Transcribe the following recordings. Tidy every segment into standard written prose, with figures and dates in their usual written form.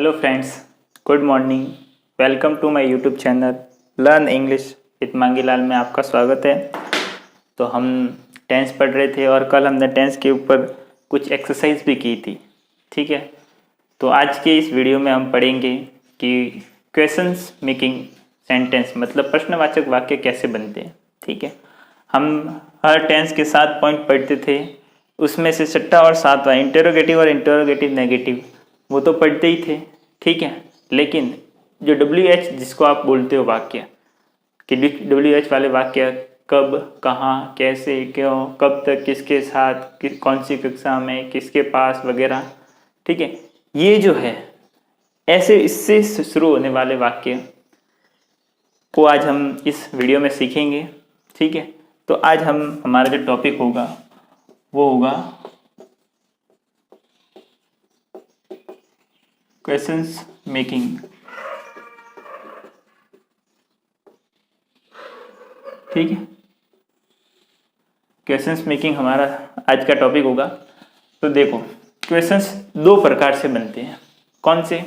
Hello friends, good morning. Welcome to my YouTube channel learn English with Mangilal में आपका स्वागत है। तो हम टेंस पढ़ रहे थे और कल हमने टेंस के ऊपर कुछ एक्सरसाइज भी की थी। ठीक है, तो आज के इस वीडियो में हम पढ़ेंगे कि क्वेश्चंस मेकिंग सेंटेंस मतलब प्रश्नवाचक वाक्य कैसे बनते हैं। ठीक है, हम हर टेंस के 7 पॉइंट पढ़ते थे, उसमें से 6वां और 7वां इंटरोगेटिव और इंटरोगेटिव नेगेटिव वो तो पढ़ते ही थे। ठीक है, लेकिन जो WH जिसको आप बोलते हो वाक्य कि WH वाले वाक्य कब, कहाँ, कैसे, क्यों, कब तक, किसके साथ, कौन सी कक्षा में, किसके पास वगैरह। ठीक है, ये जो है ऐसे इससे शुरू होने वाले वाक्य को आज हम इस वीडियो में सीखेंगे। ठीक है, तो आज हमारा जो टॉपिक होगा वो होगा क्वेश्चंस मेकिंग। ठीक है, क्वेश्चंस मेकिंग हमारा आज का टॉपिक होगा। तो देखो, क्वेश्चंस 2 प्रकार से बनते हैं। कौन से?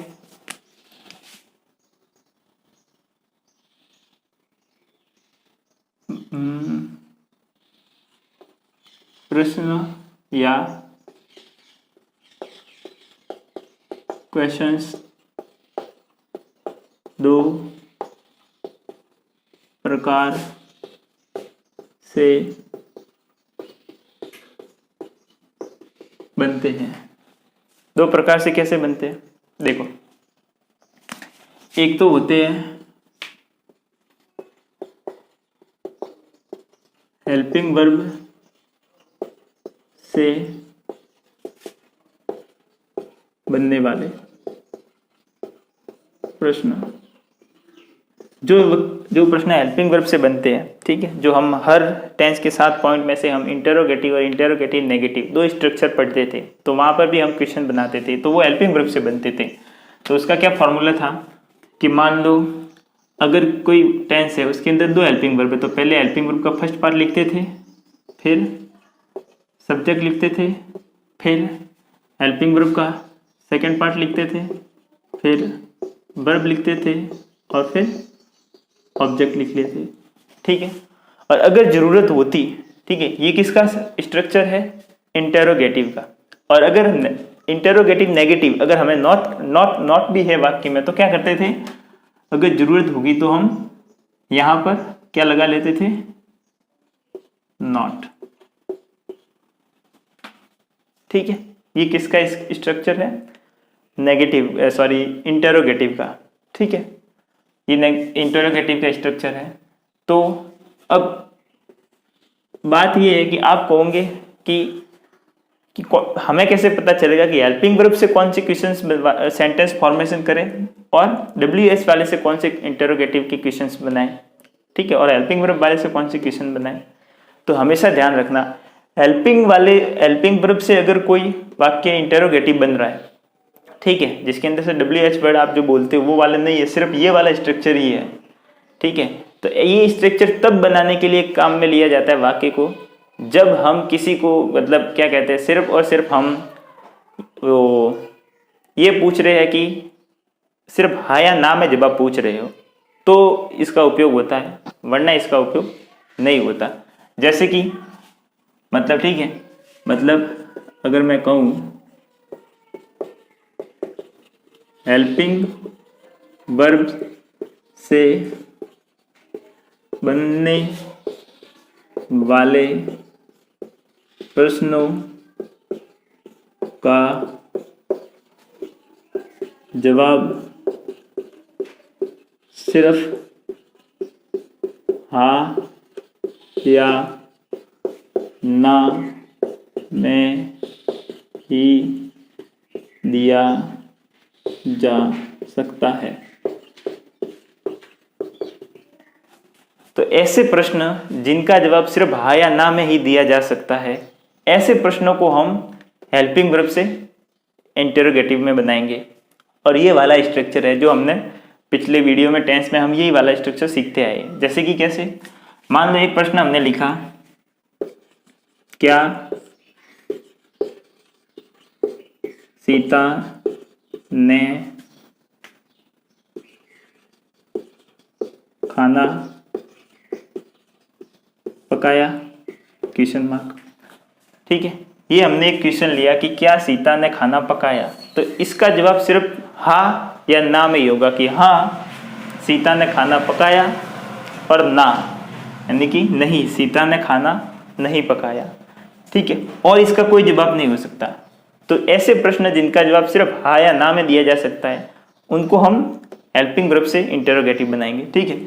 प्रश्न या क्वेश्चंस 2 प्रकार से बनते हैं। 2 प्रकार से कैसे बनते हैं? देखो, एक तो होते हैं हेल्पिंग वर्ब से बनने वाले प्रश्न। जो प्रश्न हेल्पिंग वर्ब से बनते हैं, ठीक है, जो हम हर टेंस के 7 पॉइंट में से हम इंटरोगेटिव और इंटरोगेटिव नेगेटिव 2 स्ट्रक्चर पढ़ते थे, तो वहां पर भी हम क्वेश्चन बनाते थे, तो वो हेल्पिंग वर्ब से बनते थे। तो उसका क्या फॉर्मूला था कि मान लो अगर कोई टेंस है उसके अंदर 2 हेल्पिंग वर्ब है, तो पहले हेल्पिंग वर्ब का फर्स्ट पार्ट लिखते थे, फिर सब्जेक्ट लिखते थे, फिर हेल्पिंग वर्ब का सेकेंड पार्ट लिखते थे, फिर वर्ब लिखते थे और फिर ऑब्जेक्ट लिख लेते। ठीक है, और अगर जरूरत होती, ठीक है, ये किसका स्ट्रक्चर है? इंटरोगेटिव का। और अगर इंटरोगेटिव नेगेटिव अगर हमें नॉट भी है वाक्य में, तो क्या करते थे? अगर जरूरत होगी तो हम यहां पर क्या लगा लेते थे? नॉट। ठीक है, ये किसका स्ट्रक्चर है? नेगेटिव सॉरी इंटरोगेटिव का। ठीक है, ये इंटरोगेटिव का स्ट्रक्चर है। तो अब बात ये है कि आप कहोगे कि हमें कैसे पता चलेगा कि हेल्पिंग वर्ब से कौन से क्वेश्चंस सेंटेंस फॉर्मेशन करें और WH वाले से कौन से इंटरोगेटिव के क्वेश्चंस बनाएं। ठीक है, और हेल्पिंग वर्ब वाले से कौन से क्वेश्चन बनाएं। तो हमेशा ध्यान रखना, हेल्पिंग वर्ब से अगर कोई वाक्य इंटरोगेटिव बन रहा है, ठीक है, जिसके अंदर से WH वर्ड आप जो बोलते हो वो वाला नहीं है, सिर्फ ये वाला स्ट्रक्चर ही है। ठीक है, तो ये स्ट्रक्चर तब बनाने के लिए काम में लिया जाता है वाक्य को, जब हम किसी को मतलब क्या कहते हैं, सिर्फ और सिर्फ हम वो ये पूछ रहे हैं कि सिर्फ हाँ या ना में जवाब पूछ रहे हो, तो इसका उपयोग होता है, वरना इसका उपयोग नहीं होता। जैसे कि मतलब, ठीक है, मतलब अगर मैं कहूँ हेल्पिंग वर्ब से बनने वाले प्रश्नों का जवाब सिर्फ हाँ या ना में ही दिया जा सकता है। तो ऐसे प्रश्न जिनका जवाब सिर्फ हाँ या ना में ही दिया जा सकता है, ऐसे प्रश्नों को हम हेल्पिंग वर्ब से इंटरोगेटिव में बनाएंगे। और ये वाला स्ट्रक्चर है जो हमने पिछले वीडियो में टेंस में हम यही वाला स्ट्रक्चर सीखते आए। जैसे कि कैसे, मान लो एक प्रश्न हमने लिखा, क्या सीता ने खाना पकाया, क्वेश्चन मार्क। ठीक है, ये हमने एक क्वेश्चन लिया कि क्या सीता ने खाना पकाया, तो इसका जवाब सिर्फ हाँ या ना में ही होगा कि हाँ सीता ने खाना पकाया, और ना यानी कि नहीं सीता ने खाना नहीं पकाया। ठीक है, और इसका कोई जवाब नहीं हो सकता। तो ऐसे प्रश्न जिनका जवाब सिर्फ हाँ या ना में दिया जा सकता है उनको हम हेल्पिंग वर्ब से इंटरोगेटिव बनाएंगे। ठीक है,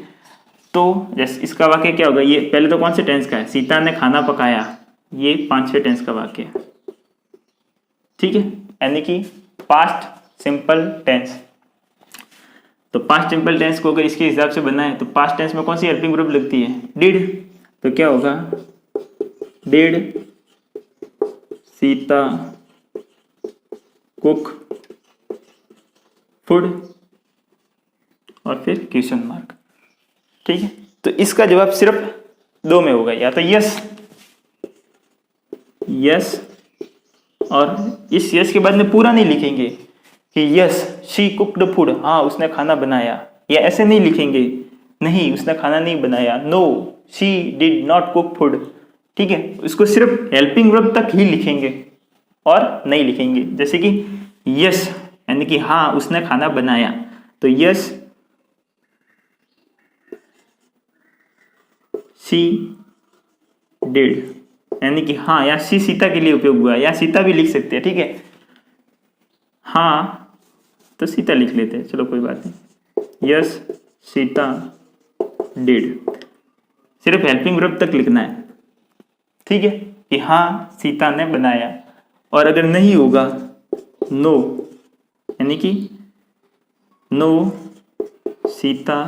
तो जैसे इसका वाक्य क्या होगा, ये पहले तो कौन से टेंस का है, सीता ने खाना पकाया, ये 5वें टेंस का वाक्य है। ठीक है, यानी कि पास्ट सिंपल टेंस। तो पास्ट सिंपल टेंस को अगर इसके हिसाब से बनाए तो पास्ट टेंस में कौन सी हेल्पिंग वर्ब लगती है, डिड। तो क्या होगा, डिड सीता कुक फूड, और फिर क्वेश्चन मार्क। ठीक है, तो इसका जवाब सिर्फ दो में होगा, या तो यस यस, और इस यस के बाद में पूरा नहीं लिखेंगे कि यस शी कुक्ड फूड, हाँ उसने खाना बनाया, या ऐसे नहीं लिखेंगे नहीं उसने खाना नहीं बनाया, no she did not cook food. ठीक है, इसको सिर्फ हेल्पिंग वर्ब तक ही लिखेंगे और नहीं लिखेंगे। जैसे कि यस यानी कि हाँ उसने खाना बनाया, तो यस शी डिड, यानी कि हाँ, या शी सीता के लिए उपयोग हुआ, या सीता भी लिख सकते हैं। ठीक है, हाँ तो सीता लिख लेते हैं, चलो कोई बात नहीं, यस सीता डिड, सिर्फ हेल्पिंग वर्ब तक लिखना है। ठीक है, कि हाँ सीता ने बनाया, और अगर नहीं होगा नो, यानी कि no Sita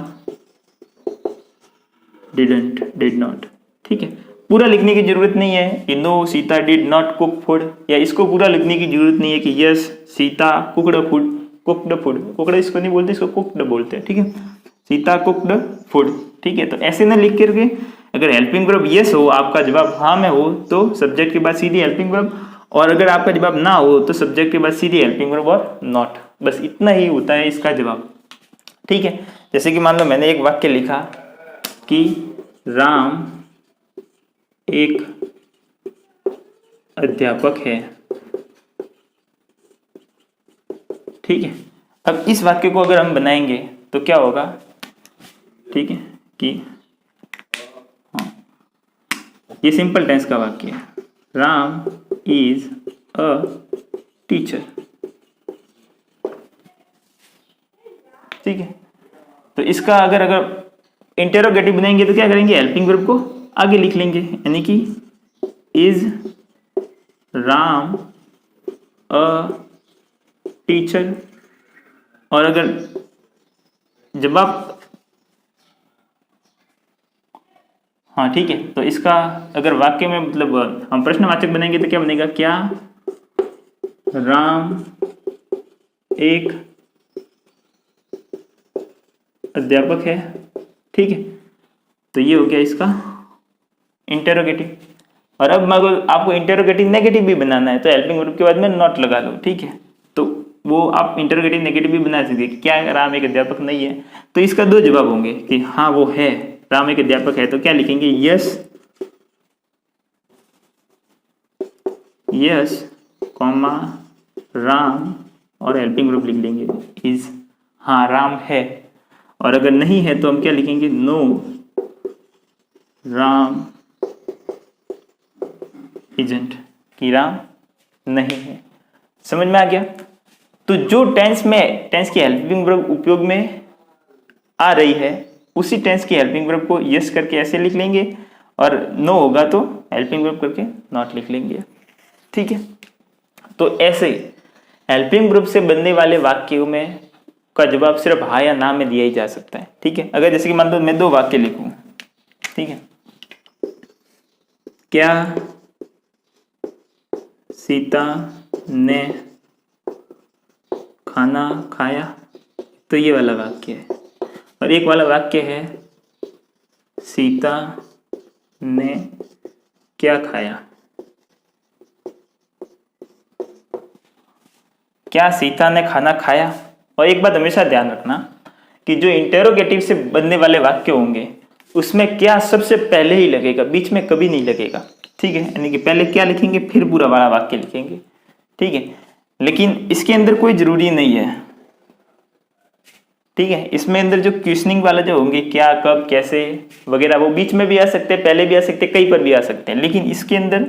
didn't did not. ठीक है, पूरा लिखने की जरूरत नहीं है कि no Sita did not cook food, या इसको पूरा लिखने की जरूरत नहीं है कि yes Sita cooked food, cooked food, cooked इसको नहीं बोलते, इसको कुकड बोलते हैं। ठीक है, सीता कुकड फूड। ठीक है, तो ऐसे ना लिख करके, अगर हेल्पिंग वर्ब यस हो, आपका जवाब हाँ में हो, तो सब्जेक्ट के बाद सीधी हेल्पिंग वर्ब, और अगर आपका जवाब ना हो तो सब्जेक्ट के बाद सीधी हेल्पिंग वर्ब और नॉट, बस इतना ही होता है इसका जवाब। ठीक है, जैसे कि मान लो मैंने एक वाक्य लिखा कि राम एक अध्यापक है। ठीक है, अब इस वाक्य को अगर हम बनाएंगे तो क्या होगा, ठीक है, कि हाँ ये सिंपल टेंस का वाक्य है, राम इज अ टीचर। ठीक है, तो इसका अगर इंटेरोगेटिव बनाएंगे तो क्या करेंगे, हेल्पिंग वर्ब को आगे लिख लेंगे, यानी कि इज राम अ टीचर, और अगर जब आप हाँ ठीक है, तो इसका अगर वाक्य में मतलब हम प्रश्नवाचक बनाएंगे तो क्या बनेगा, क्या राम एक अध्यापक है। ठीक है, तो ये हो गया इसका इंटेरोगेटिव। और अब अगर आपको इंटेरोगेटिव नेगेटिव भी बनाना है तो हेल्पिंग वर्ब के बाद में नॉट लगा लो। ठीक है, तो वो आप इंटेरोगेटिव नेगेटिव भी बना सकते हैं, क्या राम एक अध्यापक नहीं है, तो इसका दो जवाब होंगे कि हाँ वो है, राम एक अध्यापक है, तो क्या लिखेंगे, यस यस कॉमा राम, और हेल्पिंग वर्ब लिख लेंगे इज, हाँ राम है, और अगर नहीं है तो हम क्या लिखेंगे, नो राम इजंट, कि राम नहीं है। समझ में आ गया। तो जो टेंस की हेल्पिंग वर्ब उपयोग में आ रही है उसी टेंस की हेल्पिंग वर्ब को यस करके ऐसे लिख लेंगे, और नो होगा तो हेल्पिंग वर्ब करके नॉट लिख लेंगे। ठीक है, तो ऐसे हेल्पिंग वर्ब से बनने वाले वाक्यों में का जवाब सिर्फ हाँ या ना में दिया ही जा सकता है। ठीक है, अगर जैसे कि मान लो मैं दो वाक्य लिखूं, ठीक है, क्या सीता ने खाना खाया, तो ये वाला वाक्य है, और एक वाला वाक्य है सीता ने क्या खाया। क्या सीता ने खाना खाया। और एक बात हमेशा ध्यान रखना, कि जो इंटेरोगेटिव से बनने वाले वाक्य होंगे उसमें क्या सबसे पहले ही लगेगा, बीच में कभी नहीं लगेगा। ठीक है, यानी कि पहले क्या लिखेंगे फिर पूरा वाला वाक्य लिखेंगे। ठीक है, लेकिन इसके अंदर कोई जरूरी नहीं है। ठीक है, इसमें अंदर जो क्वेश्चनिंग वाला जो होंगे क्या कब कैसे वगैरह वो बीच में भी आ सकते हैं, पहले भी आ सकते हैं, कहीं पर भी आ सकते हैं। लेकिन इसके अंदर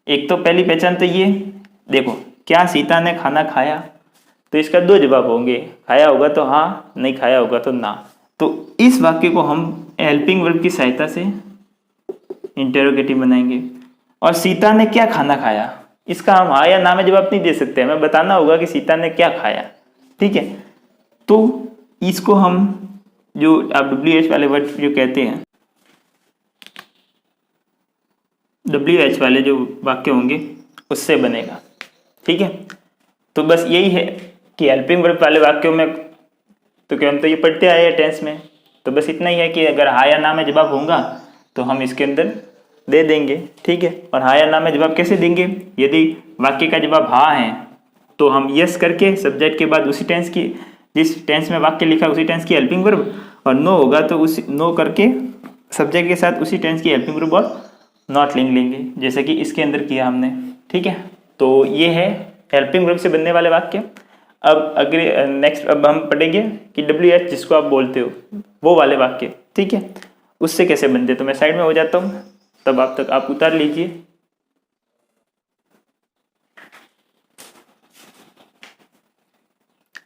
एक तो पहली पहचान तो ये देखो, क्या सीता ने खाना खाया, तो इसका दो जवाब होंगे, खाया होगा तो हाँ, नहीं खाया होगा तो ना। तो इस वाक्य को हम हेल्पिंग वर्ब की सहायता से इंटेरोगेटिव बनाएंगे। और सीता ने क्या खाना खाया, इसका हम हाँ या ना में जवाब नहीं दे सकते, हमें बताना होगा कि सीता ने क्या खाया। ठीक है, तो इसको हम जो आप WH वाले वर्ड जो कहते हैं, WH वाले जो वाक्य होंगे उससे बनेगा। ठीक है, तो बस यही है कि हेल्पिंग वर्ब वाले वाक्यों में तो क्या हम तो ये पढ़ते आए हैं टेंस में, तो बस इतना ही है कि अगर हाँ या ना में जवाब होगा तो हम इसके अंदर दे देंगे। ठीक है, और हाँ या ना में जवाब कैसे देंगे, यदि वाक्य का जवाब हाँ है तो हम यस करके सब्जेक्ट के बाद उसी टेंस की, जिस टेंस में वाक्य लिखा उसी टेंस की हेल्पिंग वर्ब, और नो होगा तो उसी नो करके सब्जेक्ट के साथ उसी टेंस की हेल्पिंग वर्ब और नॉट लिंक लेंगे, जैसे कि इसके अंदर किया हमने। ठीक है, तो ये है हेल्पिंग वर्ब से बनने वाले वाक्य। अब अगले नेक्स्ट अब हम पढ़ेंगे कि WH जिसको आप बोलते हो वो वाले वाक्य। ठीक है, उससे कैसे बनते, तो मैं साइड में हो जाता हूँ, तब आप तक आप उतार लीजिए।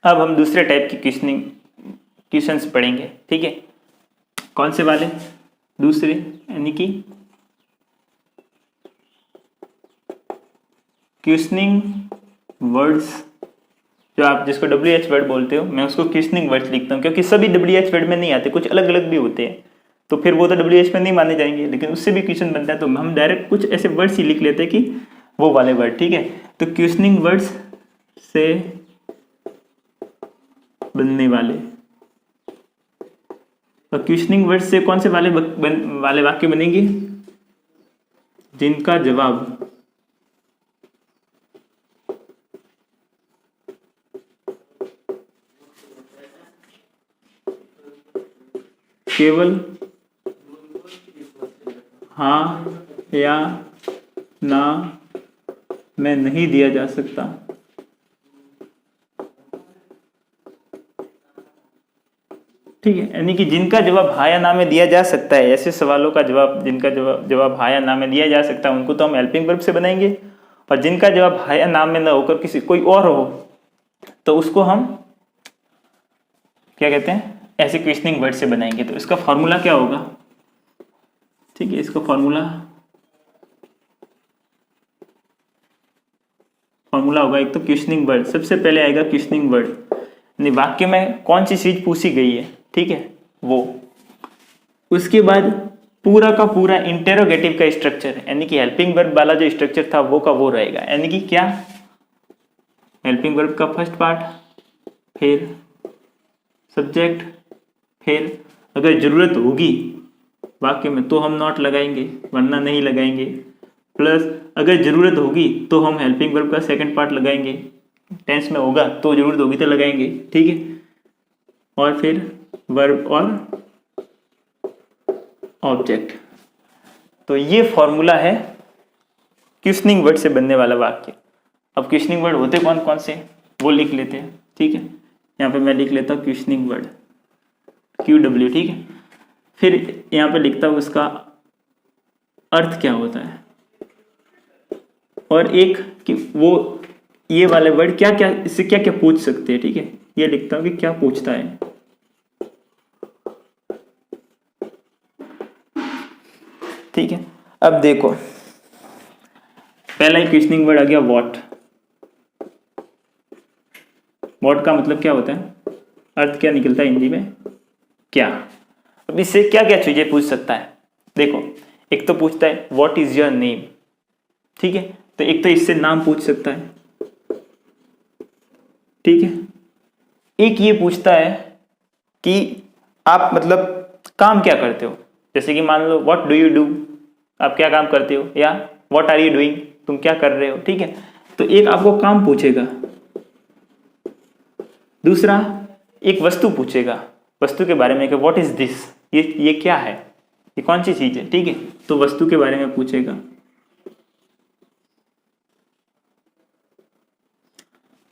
अब हम दूसरे टाइप की क्वेश्चंस पढ़ेंगे। ठीक है, कौन से वाले, दूसरे, यानी कि क्वेश्चनिंग वर्ड्स, जो आप जिसको WH वर्ड बोलते हो, मैं उसको क्वेश्चनिंग वर्ड्स लिखता हूँ, क्योंकि सभी WH वर्ड में नहीं आते, कुछ अलग अलग भी होते हैं, तो फिर वो तो WH में नहीं माने जाएंगे, लेकिन उससे भी क्वेश्चन बनता है, तो हम डायरेक्ट कुछ ऐसे वर्ड्स ही लिख लेते हैं कि वो वाले वर्ड। ठीक है, तो क्वेश्चनिंग वर्ड्स से बनने वाले, और क्वेश्चनिंग वर्ड्स से कौन से वाले वाक्य बनेंगे, जिनका जवाब केवल हाँ या ना में नहीं दिया जा सकता। ठीक है, यानी कि जिनका जवाब हाँ या ना में दिया जा सकता है, ऐसे सवालों का जवाब जिनका जवाब हाँ या ना में दिया जा सकता है उनको तो हम हेल्पिंग वर्ब से बनाएंगे, और जिनका जवाब हाँ या ना में ना होकर किसी कोई और हो तो उसको हम क्या कहते हैं, ऐसे क्वेश्चनिंग वर्ड से बनाएंगे। तो इसका फॉर्मूला क्या होगा, ठीक है, इसका फॉर्मूला होगा एक तो क्वेश्चनिंग वर्ड, सबसे पहले आएगा क्वेश्चनिंग वर्ड, यानी वाक्य में कौन सी चीज पूछी गई है। ठीक है, वो, उसके बाद पूरा का पूरा इंटेरोगेटिव का स्ट्रक्चर, यानी कि हेल्पिंग वर्ब वाला जो स्ट्रक्चर था वो का वो रहेगा, यानी कि क्या, हेल्पिंग वर्ब का फर्स्ट पार्ट, फिर सब्जेक्ट, फिर अगर जरूरत होगी वाक्य में तो हम नॉट लगाएंगे वरना नहीं लगाएंगे, प्लस अगर जरूरत होगी तो हम हेल्पिंग वर्ब का सेकंड पार्ट लगाएंगे, टेंस में होगा तो जरूरत होगी तो लगाएंगे। ठीक है, और फिर वर्ब और ऑब्जेक्ट। तो ये फॉर्मूला है क्वेश्चनिंग वर्ड से बनने वाला वाक्य। अब क्वेश्चनिंग वर्ड होते कौन कौन से वो लिख लेते हैं। ठीक है, यहाँ पे मैं लिख लेता हूँ क्वेश्चनिंग वर्ड QW। ठीक है, फिर यहाँ पे लिखता हूँ उसका अर्थ क्या होता है, और एक कि वो ये वाले वर्ड क्या क्या इससे क्या क्या पूछ सकते हैं। ठीक है, ये लिखता हूँ कि क्या पूछता है। ठीक है, अब देखो पहला ही क्वेश्चनिंग वर्ड आ गया व्हाट। व्हाट का मतलब क्या होता है, अर्थ क्या निकलता है हिंदी में, क्या। अब इससे क्या क्या चीजें पूछ सकता है, देखो एक तो पूछता है व्हाट इज योर नेम। ठीक है, तो एक तो इससे नाम पूछ सकता है। ठीक है, एक ये पूछता है कि आप मतलब काम क्या करते हो, जैसे कि मान लो व्हाट डू यू डू, आप क्या काम करते हो, या व्हाट आर यू डूइंग, तुम क्या कर रहे हो। ठीक है, तो एक आपको काम पूछेगा, दूसरा एक वस्तु पूछेगा, वस्तु के बारे में कि व्हाट इज दिस, ये क्या है, ये कौन सी चीज है, ठीक है। तो वस्तु के बारे में पूछेगा।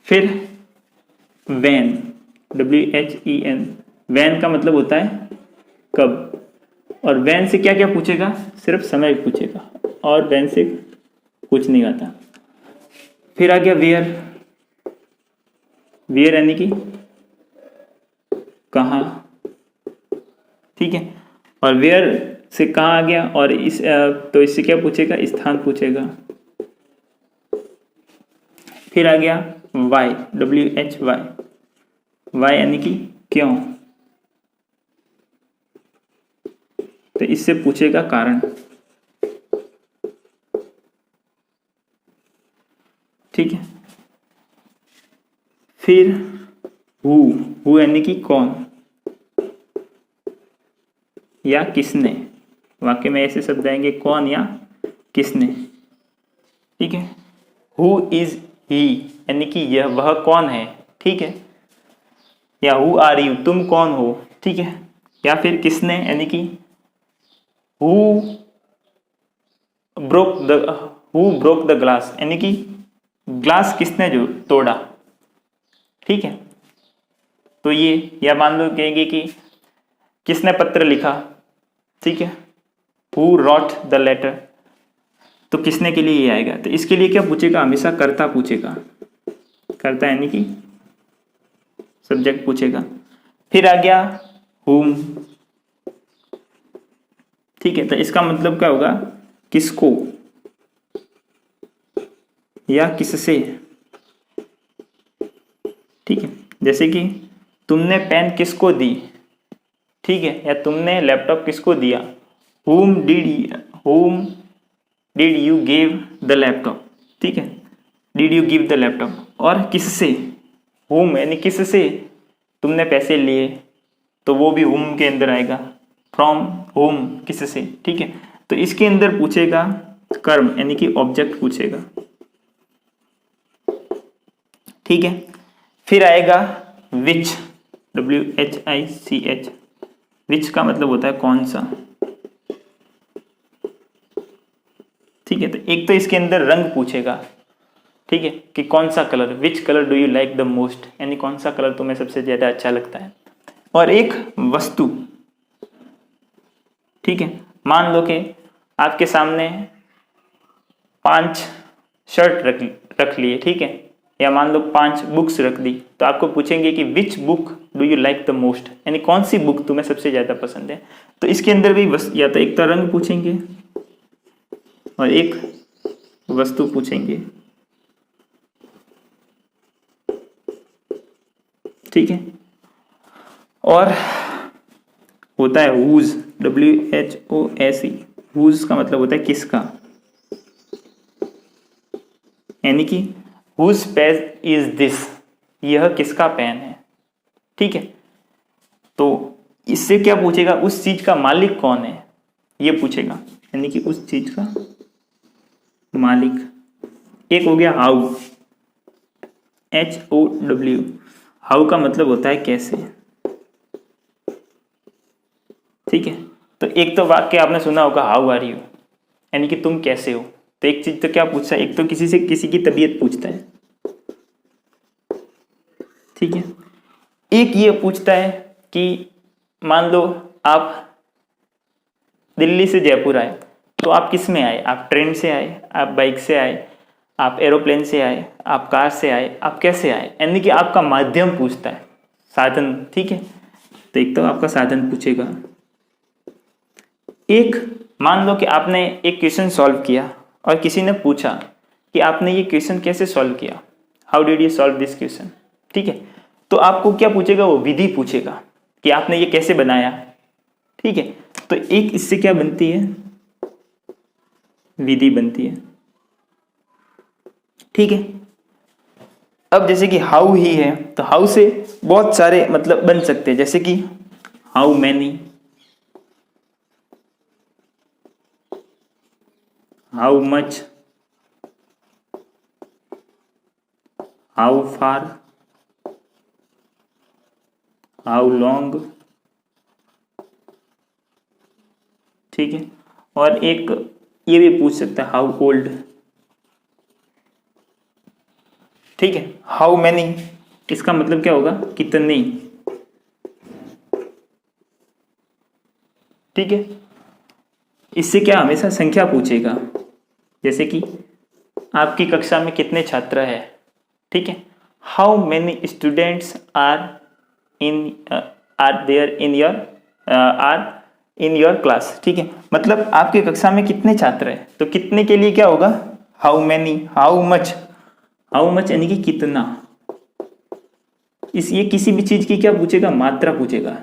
फिर व्हेन, WHEN, व्हेन का मतलब होता है कब, और व्हेन से क्या क्या पूछेगा, सिर्फ समय पूछेगा, और व्हेन से कुछ नहीं आता। फिर आ गया वेयर, वेयर यानी कि कहाँ, ठीक है। और वेयर से कहाँ आ गया, और तो इससे क्या पूछेगा, स्थान पूछेगा। फिर आ गया वाई, WHY, वाई यानी कि क्यों, तो इससे पूछेगा कारण, ठीक है। फिर हु यानी कि कौन या किसने, वाक्य में ऐसे शब्द आएंगे कौन या किसने, ठीक है। हु इज ही यानी कि यह वह कौन है, ठीक है। या हु आर यू, तुम कौन हो, ठीक है। या फिर किसने यानी कि हु ब्रोक द ग्लास, यानी कि ग्लास किसने जो तोड़ा, ठीक है। तो ये, या मान लो कहेंगे कि किसने पत्र लिखा, ठीक है। हु रॉट द लेटर, तो किसने के लिए ये आएगा। तो इसके लिए क्या पूछेगा, हमेशा कर्ता पूछेगा, कर्ता यानी कि सब्जेक्ट पूछेगा। फिर आ गया हुम, ठीक है। तो इसका मतलब क्या होगा, किसको या किससे, ठीक है। जैसे कि तुमने पेन किसको दी, ठीक है, या तुमने लैपटॉप किसको दिया, whom did you give the laptop, ठीक है, did you give the laptop। और किससे, whom यानी किससे तुमने पैसे लिए, तो वो भी whom के अंदर आएगा, from whom किससे, ठीक है। तो इसके अंदर पूछेगा कर्म यानी कि ऑब्जेक्ट पूछेगा, ठीक है। फिर आएगा विच, WHICH, विच का मतलब होता है कौन सा, ठीक है। तो एक तो इसके अंदर रंग पूछेगा, ठीक है, कि कौन सा colour, which colour do you like the most, यानी कौन सा कलर तुम्हें सबसे ज्यादा अच्छा लगता है। और एक वस्तु, ठीक है। मान लो कि आपके सामने 5 शर्ट रख लिए, ठीक है, या मान लो 5 बुक्स रख दी, तो आपको पूछेंगे कि which book do you like the most, यानी कौन सी बुक तुम्हें सबसे ज्यादा पसंद है। तो इसके अंदर भी या तो एक तो रंग पूछेंगे और एक वस्तु पूछेंगे, ठीक है। और होता है हुज, WHOSE, हुज का मतलब होता है किसका, यानी कि हुज पेन इज दिस, यह किसका पेन है, ठीक है। तो इससे क्या पूछेगा, उस चीज का मालिक कौन है, ये पूछेगा, यानी कि उस चीज का मालिक। एक हो गया हाउ, HOW, हाउ का मतलब होता है कैसे, ठीक है। तो एक तो वाक्य आपने सुना होगा हाउ आर यू, यानी कि तुम कैसे हो। तो एक चीज तो क्या पूछता है, एक तो किसी से किसी की तबीयत पूछता है, ठीक है। एक ये पूछता है कि मान लो आप दिल्ली से जयपुर आए, तो आप किस में आए, आप ट्रेन से आए, आप बाइक से आए, आप एरोप्लेन से आए, आप कार से आए, आप कैसे आए, यानी कि आपका माध्यम पूछता है, साधन, ठीक है। तो एक तो आपका साधन पूछेगा। एक मान लो कि आपने एक क्वेश्चन सॉल्व किया और किसी ने पूछा कि आपने ये क्वेश्चन कैसे सॉल्व किया, how did you solve this question, ठीक है। तो आपको क्या पूछेगा, वो विधि पूछेगा कि आपने ये कैसे बनाया, ठीक है। तो एक इससे क्या बनती है, विधि बनती है, ठीक है। अब जैसे कि हाउ ही है, तो हाउ से बहुत सारे मतलब बन सकते हैं, जैसे कि how many, how much, how far, how long, ठीक है। और एक ये भी पूछ सकता है हाउ ओल्ड, ठीक है। हाउ मैनी, इसका मतलब क्या होगा, कितनी, ठीक है। इससे क्या हमेशा संख्या पूछेगा, जैसे कि आपकी कक्षा में कितने छात्र हैं, ठीक है। How many students are there in your class, ठीक है। मतलब आपकी कक्षा में कितने छात्र हैं, तो कितने के लिए क्या होगा, हाउ मैनी। हाउ मच यानी कि कितना। ये किसी भी चीज की क्या पूछेगा, मात्रा पूछेगा,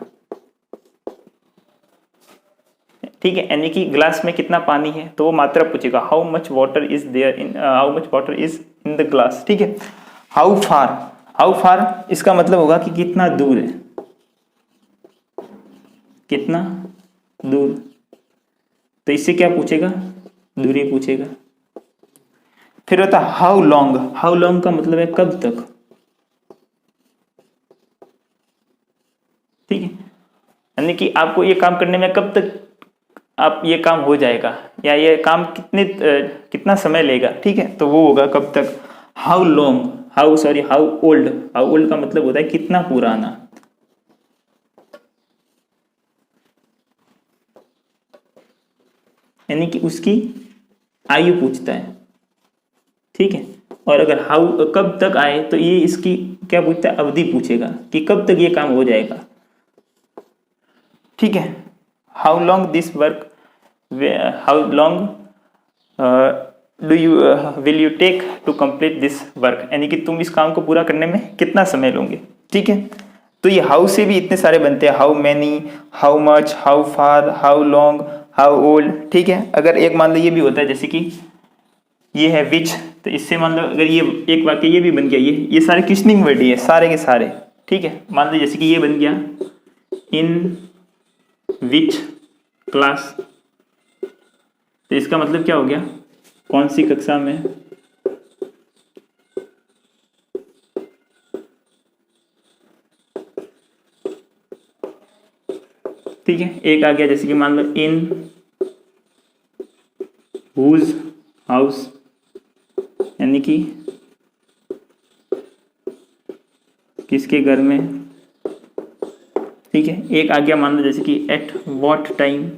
ठीक है। यानी कि ग्लास में कितना पानी है, तो वो मात्रा पूछेगा, how much water is in the glass, ठीक है। हाउ फार इसका मतलब होगा कि कितना दूर है, कितना दूर। तो इससे क्या पूछेगा, दूरी पूछेगा। फिर होता है हाउ लॉन्ग का मतलब है कब तक, ठीक है। यानी कि आपको ये काम करने में कब तक आप ये काम हो जाएगा, या ये काम कितना समय लेगा, ठीक है। तो वो होगा कब तक। हाउ ओल्ड का मतलब होता है कितना पुराना, यानी कि उसकी आयु पूछता है, ठीक है। और अगर हाउ कब तक आए, तो ये इसकी क्या पूछता है, अवधि पूछेगा कि कब तक ये काम हो जाएगा, ठीक है। How long this work, how long will you take to complete this work, यानी कि तुम इस काम को पूरा करने में कितना समय लोगे, ठीक है। तो ये हाउ से भी इतने सारे बनते हैं, how many, how much, how far, how long, how old, ठीक है। अगर एक मान लो ये भी होता है, जैसे कि ये है विच, तो इससे मान लो अगर ये एक वाक्य ये भी बन गया, ये सारे क्वेश्चनिंग वर्ड ही है सारे के सारे, ठीक है। मान लो जैसे कि ये बन गया, इन विच क्लास, तो इसका मतलब क्या हो गया, कौन सी कक्षा में, ठीक है। एक आ गया जैसे कि मान लो इन हुज हाउस, यानी कि किसके घर में, ठीक है। एक आ गया मान लो जैसे कि एट व्हाट टाइम,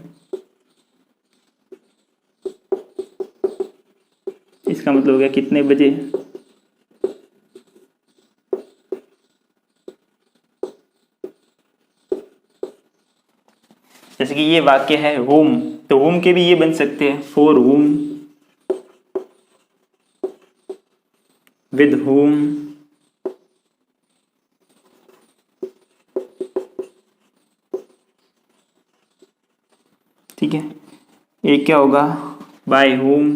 इसका मतलब हो गया कितने बजे। जैसे कि ये वाक्य है whom, तो whom के भी ये बन सकते हैं, for whom, with whom, ठीक है। एक क्या होगा, by whom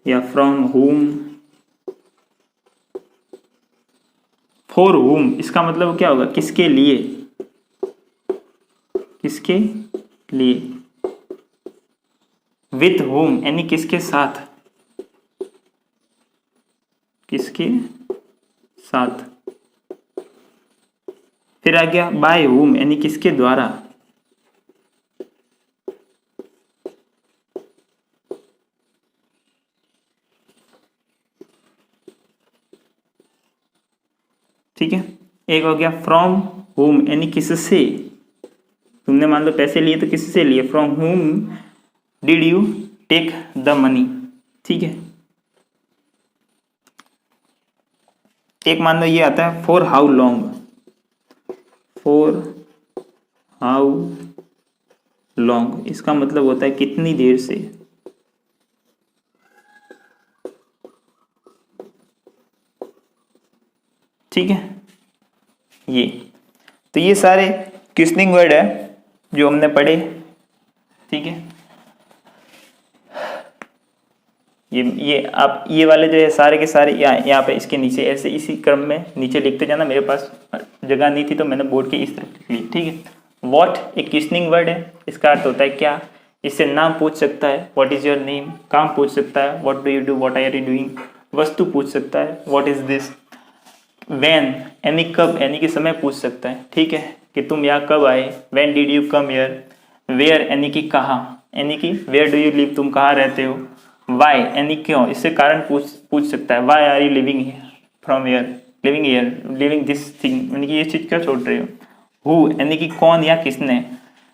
या from whom, for whom इसका मतलब क्या होगा, किसके लिए, किसके लिए। with whom यानी किसके साथ, किसके साथ। फिर आ गया by whom यानी किसके द्वारा, ठीक है। एक हो गया फ्रॉम whom यानी किससे, तुमने मान लो पैसे लिए तो किससे लिए, from whom did you take the money, ठीक है। एक मान लो ये आता है for how long, for how long इसका मतलब होता है कितनी देर से, ठीक है। ये तो ये सारे क्वेश्चनिंग वर्ड है जो हमने पढ़े, ठीक है। ये आप ये वाले जो है सारे के सारे यहाँ पे इसके नीचे ऐसे इसी क्रम में नीचे लिखते जाना। मेरे पास जगह नहीं थी तो मैंने बोर्ड के इस तरफ लिख ली, ठीक है। वॉट एक क्वेश्चनिंग वर्ड है, इसका अर्थ होता है क्या। इससे नाम पूछ सकता है, व्हाट इज योर नेम, काम पूछ सकता है, what do you do, what are you doing, वस्तु पूछ सकता है, व्हाट इज दिस। व्हेन यानी कब यानी कि समय पूछ सकता है, ठीक है। कि तुम यहाँ कब आए, when did you come here, where यानी कि कहाँ, यानी कि वेयर डू यू लिव, तुम कहाँ रहते हो, वाई यानी क्यों, इससे कारण पूछ सकता है, why are you living from here, living here, living this thing यानी कि ये चीज़ क्यों छोड़ रहे हो, हु यानी कि कौन या किसने,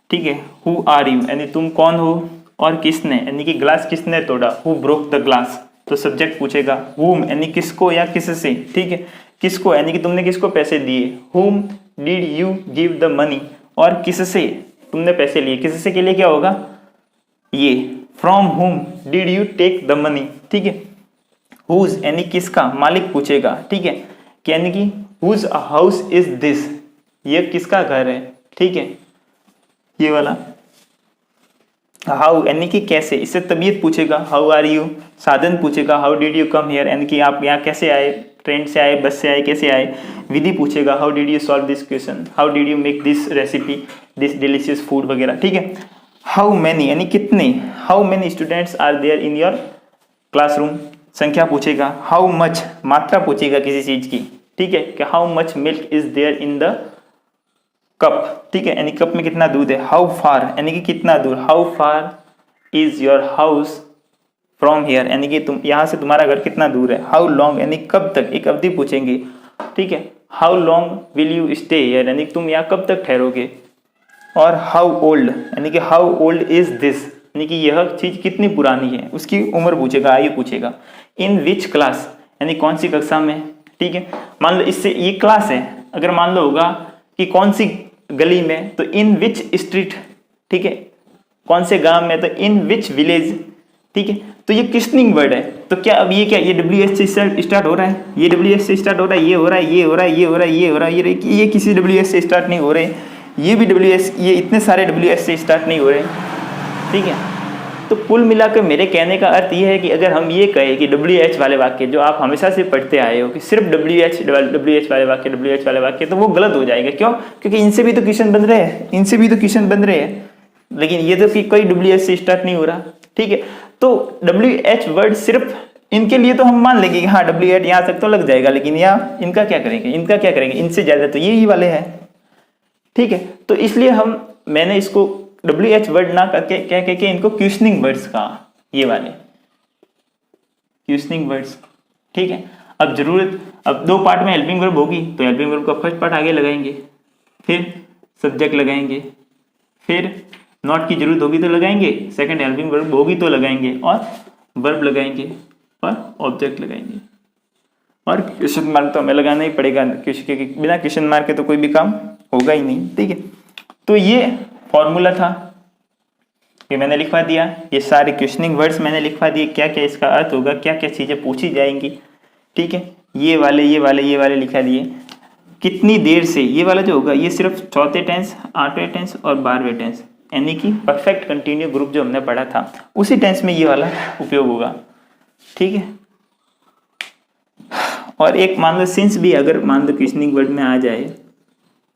ठीक है, हु आर यू यानी तुम कौन हो, और किसने यानी कि ग्लास किसने तोड़ा, हु ब्रोक द ग्लास, तो सब्जेक्ट पूछेगा, हुम यानी किसको या किससे, ठीक है, किसको यानी कि तुमने किसको पैसे दिए, हुम did you give the money, और किससे तुमने पैसे लिए, किससे के लिए क्या होगा ये, from whom did you take the money, ठीक है, हुज यानी किसका, मालिक पूछेगा, ठीक है, कि यानी कि हुज हाउस इज दिस, ये किसका घर है, ठीक है, ये वाला, हाउ यानी कि कैसे, इससे तबीयत पूछेगा, हाउ आर यू, साधन पूछेगा, how did you come here यानी कि आप यहाँ कैसे आए, ट्रेन से आए, बस से आए, कैसे आए, विधि पूछेगा, how did you solve this question, how did you make this recipe, this delicious food वगैरह, ठीक है, हाउ मैनी यानी कितने, how many students are there in your classroom, संख्या पूछेगा, हाउ मच मात्रा पूछेगा किसी चीज की, ठीक है, कि how much milk is there in the cup, ठीक है, यानी कप में कितना दूध है, हाउ फार यानी कि कितना दूर, how far is your house from here यानी कि तुम यहाँ से तुम्हारा घर कितना दूर है, हाउ लॉन्ग यानी कब तक, एक अवधि पूछेंगे, ठीक है, how long will you stay here यानी तुम यहाँ कब तक ठहरोगे, और हाउ ओल्ड यानी कि हाउ ओल्ड इज दिस यानी कि यह चीज कितनी पुरानी है, उसकी उम्र पूछेगा, आयु पूछेगा, इन विच क्लास यानी कौन सी कक्षा में, ठीक है, मान लो इससे ये क्लास है, अगर मान लो होगा कि कौन सी गली में, तो इन विच स्ट्रीट, ठीक है, कौन से गांव में, तो इन विच विलेज, ठीक है, तो ये क्वेश्चनिंग वर्ड है, तो क्या अब ये क्या, ये WH से स्टार्ट हो रहा है, ये WH से स्टार्ट हो रहा है, ये हो रहा है, ये हो रहा है, ये हो रहा है, ये हो रहा है, ये किसी WH से स्टार्ट नहीं हो रहे, ये भी WH, ये इतने सारे WH से स्टार्ट नहीं हो रहे, ठीक है, तो कुल मिलाकर मेरे कहने का अर्थ ये है कि अगर हम ये कहें कि WH वाले वाक्य जो आप हमेशा से पढ़ते आए हो कि सिर्फ WH वाले वाक्य, तो वो गलत हो जाएगा, क्यों, क्योंकि इनसे भी तो क्वेश्चन बन रहे हैं, इनसे भी तो क्वेश्चन बन रहे हैं, लेकिन ये तो कि कोई WH से स्टार्ट नहीं हो रहा, ठीक है, तो WH वर्ड सिर्फ इनके लिए तो हम मान लेंगे कि हाँ WH यहाँ तक तो लग जाएगा, लेकिन यहाँ इनका क्या करेंगे, इनसे ज्यादा तो यही वाले हैं, ठीक है, तो इसलिए मैंने इसको WH वर्ड ना करके क्या कह के इनको क्वेश्चनिंग वर्ड्स कहा, ये वाले क्वेश्चनिंग वर्ड्स, ठीक है, अब दो पार्ट में हेल्पिंग वर्ब होगी, तो हेल्पिंग वर्ब का फर्स्ट पार्ट आगे लगाएंगे, फिर सब्जेक्ट लगाएंगे, फिर नॉट की जरूरत होगी तो लगाएंगे, सेकंड हेल्पिंग वर्ब होगी तो लगाएंगे, और वर्ब लगाएंगे, और ऑब्जेक्ट लगाएंगे, और क्वेश्चन मार्क तो हमें लगाना ही पड़ेगा, क्योंकि बिना क्वेश्चन मार्क के तो कोई भी काम होगा ही नहीं, ठीक है, तो ये फॉर्मूला था, ये मैंने लिखवा दिया, ये सारे क्वेश्चनिंग वर्ड्स मैंने लिखवा दिए, क्या क्या इसका अर्थ होगा, क्या क्या चीजें पूछी जाएंगी, ठीक है, ये वाले लिखा दिए, कितनी देर से, ये वाला जो होगा ये सिर्फ चौथे टेंस, 8वें टेंस और 12वें टेंस यानी कि परफेक्ट कंटिन्यू ग्रुप जो हमने पढ़ा था उसी टेंस में ये वाला उपयोग होगा, ठीक है, और एक मान लो सिंस भी अगर मान लो क्वेश्चनिंग वर्ड में आ जाए,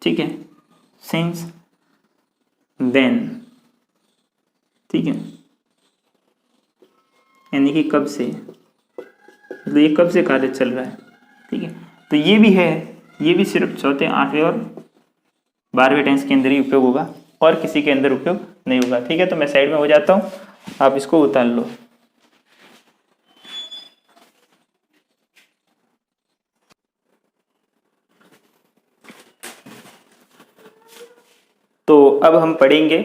ठीक है, सिंस देन, ठीक है, यानी कि कब से, मतलब ये कब से कार्य चल रहा है, ठीक है, तो ये भी है, ये भी सिर्फ चौथे, 8वें और 12वें टेंस के अंदर ही उपयोग होगा, और किसी के अंदर उपयोग नहीं होगा, ठीक है, तो मैं साइड में हो जाता हूँ, आप इसको उतार लो। तो अब हम पढ़ेंगे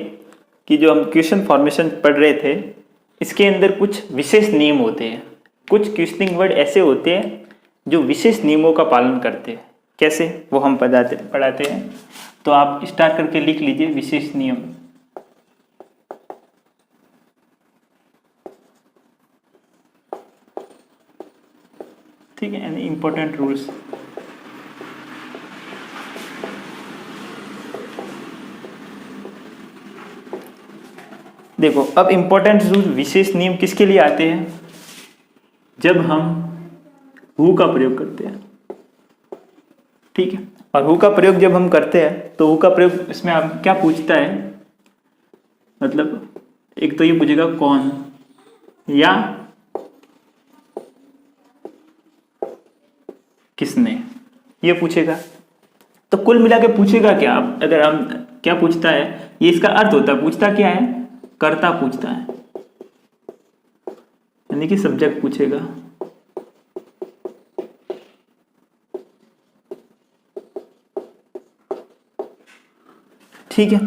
कि जो हम क्वेश्चन फॉर्मेशन पढ़ रहे थे इसके अंदर कुछ विशेष नियम होते हैं, कुछ क्वेश्चनिंग वर्ड ऐसे होते हैं जो विशेष नियमों का पालन करते हैं, कैसे वो हम पढ़ाते हैं, तो आप स्टार्ट करके लिख लीजिए विशेष नियम, ठीक है, यानी इंपॉर्टेंट रूल्स, देखो अब इंपॉर्टेंट रूल विशेष नियम किसके लिए आते हैं, जब हम हु का प्रयोग करते हैं, ठीक है, और हु का प्रयोग जब हम करते हैं तो हु का प्रयोग इसमें आप क्या पूछता है, मतलब एक तो ये पूछेगा कौन या किसने, ये पूछेगा, तो कुल मिला के पूछेगा क्या? अगर हम क्या पूछता है, ये इसका अर्थ होता है, पूछता क्या है? कर्ता पूछता है, यानी कि सब्जेक्ट पूछेगा। ठीक है,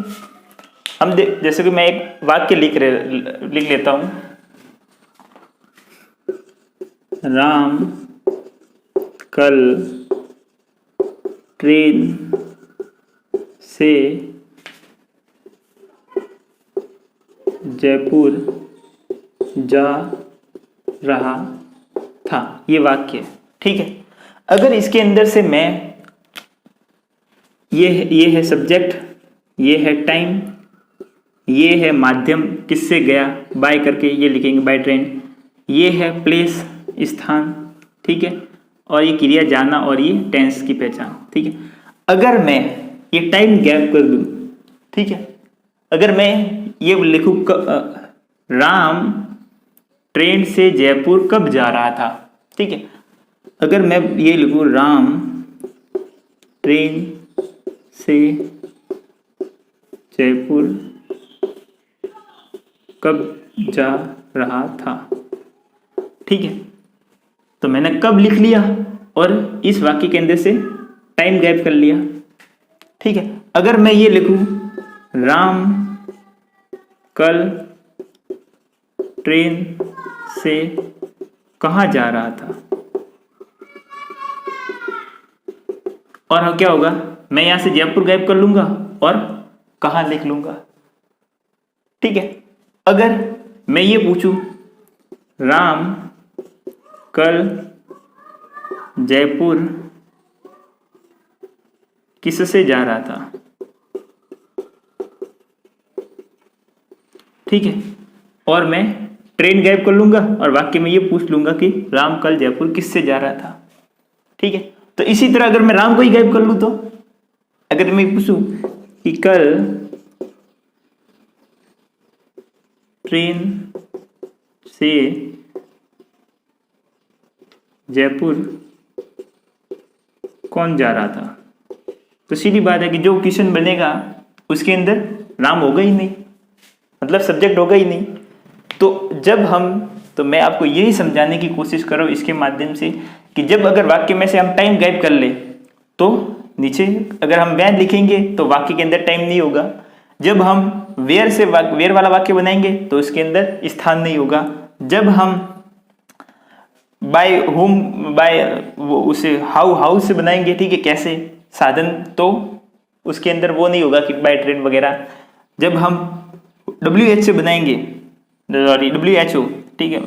हम जैसे कि मैं एक वाक्य लिख लेता हूं, राम कल ट्रेन से जयपुर जा रहा था, ये वाक्य है। ठीक है, अगर इसके अंदर से मैं ये है सब्जेक्ट, ये है टाइम, ये है माध्यम किससे गया, बाय करके ये लिखेंगे बाय ट्रेन, ये है प्लेस स्थान, ठीक है, और ये क्रिया जाना और ये टेंस की पहचान। ठीक है, अगर मैं ये टाइम गैप कर दूं, ठीक है, अगर मैं ये लिखूं राम ट्रेन से जयपुर कब जा रहा था, ठीक है, अगर मैं ये लिखूं राम ट्रेन से जयपुर कब जा रहा था, ठीक है, तो मैंने कब लिख लिया और इस वाक्य के अंदर से टाइम गैप कर लिया। ठीक है, अगर मैं ये लिखूं राम कल ट्रेन से कहाँ जा रहा था, और क्या होगा, मैं यहां से जयपुर गैप कर लूंगा और कहाँ लिख लूंगा। ठीक है, अगर मैं ये पूछूं राम कल जयपुर किससे जा रहा था, ठीक है, और मैं ट्रेन गैप कर लूंगा और वाक्य में ये पूछ लूंगा कि राम कल जयपुर किससे जा रहा था। ठीक है, तो इसी तरह अगर मैं राम को ही गैप कर लूं, तो अगर मैं पूछूं कि कल ट्रेन से जयपुर कौन जा रहा था, तो सीधी बात है कि जो क्वेश्चन बनेगा उसके अंदर राम होगा ही नहीं, मतलब सब्जेक्ट होगा ही नहीं। तो मैं आपको यही समझाने की कोशिश कर रहा हूँ इसके माध्यम से कि जब अगर वाक्य में से हम टाइम गैप कर ले तो नीचे अगर हम वैन लिखेंगे तो वाक्य के अंदर टाइम नहीं होगा, जब हम वेयर वाला वाक्य बनाएंगे तो उसके अंदर स्थान नहीं होगा, जब हम बाय होम बाय उसे हाउ से बनाएंगे, ठीक है, कैसे साधन, तो उसके अंदर वो नहीं होगा कि बाय ट्रेन वगैरह, जब हम WH से बनाएंगे, सॉरी WHO, ठीक है,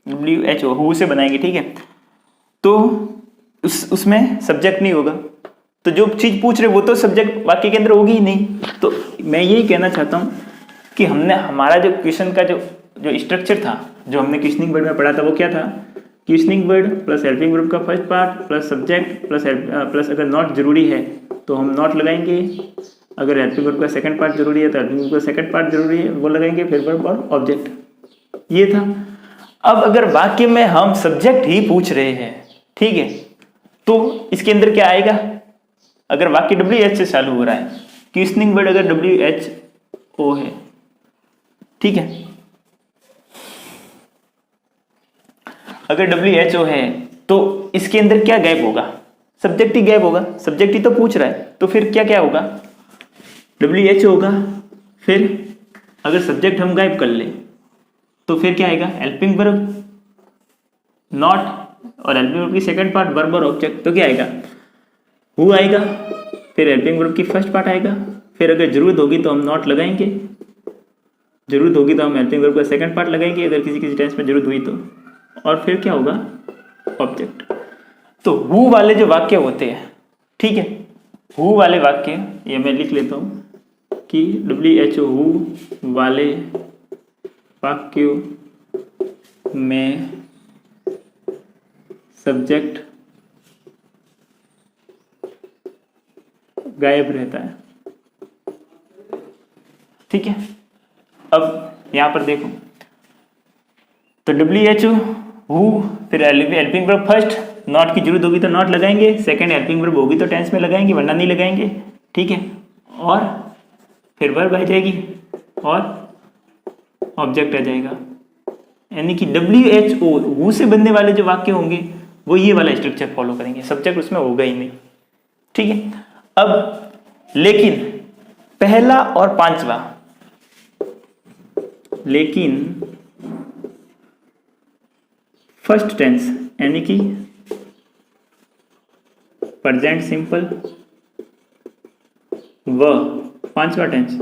WHO हु से बनाएंगे, ठीक है, तो उसमें सब्जेक्ट नहीं होगा, तो जो चीज पूछ रहे वो तो सब्जेक्ट वाक्य के अंदर होगी ही नहीं। तो मैं यही कहना चाहता हूँ कि हमने हमारा जो क्वेश्चन का जो स्ट्रक्चर था, जो हमने क्वेश्चनिंग वर्ड में पढ़ा था, वो क्या था, questioning word plus helping verb का first part plus subject plus अगर नॉट जरूरी है तो हम नॉट लगाएंगे, अगर हेल्पिंग वर्ब का सेकंड पार्ट जरूरी है तो हेल्पिंग वर्ब का सेकंड पार्ट जरूरी है, वो लगाएंगे, फिर वर्ब और ऑब्जेक्ट, ये था। अब अगर वाक्य में हम सब्जेक्ट ही पूछ रहे हैं, ठीक है, तो इसके अंदर क्या आएगा, अगर वाक्य WH से चालू हो रहा है, क्वेश्चनिंग वर्ड अगर WHO है, ठीक है, अगर WHO है तो इसके अंदर क्या गैप होगा, सब्जेक्ट ही गैप होगा, सब्जेक्ट ही तो पूछ रहा है, तो फिर क्या क्या होगा, WH होगा, फिर अगर सब्जेक्ट हम गायब कर ले तो फिर क्या आएगा, हेल्पिंग वर्ब नॉट, और हेल्पिंग वर्ब की सेकंड पार्ट वर्ब और ऑब्जेक्ट, तो क्या आएगा, हु आएगा, फिर हेल्पिंग वर्ब की फर्स्ट पार्ट आएगा, फिर अगर जरूरत होगी तो हम नॉट लगाएंगे, जरूरत होगी तो हम हेल्पिंग वर्ब का सेकंड पार्ट लगाएंगे अगर किसी टेंस में जरूरत हुई तो, और फिर क्या होगा, ऑब्जेक्ट। तो हु वाले जो वाक्य होते हैं, ठीक है, हु वाले वाक्य, ये मैं लिख लेता हूं कि WHO हु वाले वाक्यों में सब्जेक्ट गायब रहता है, ठीक है। अब यहां पर देखो, तो WHO हु, फिर हेल्पिंग वर्ब फर्स्ट नॉट की जरूरत होगी तो नॉट लगाएंगे, सेकंड हेल्पिंग वर्ब होगी तो टेंस में लगाएंगे, वरना नहीं लगाएंगे। ठीक है, और फिर वर्ब आ जाएगी और ऑब्जेक्ट आ जाएगा। यानी कि WHO हु से बनने वाले जो वाक्य होंगे वो ये वाला स्ट्रक्चर फॉलो करेंगे, सब्जेक्ट उसमें होगा ही नहीं। ठीक है, अब लेकिन पहला और पांचवा, लेकिन फर्स्ट टेंस यानी कि प्रेजेंट सिंपल व पांचवा टेंस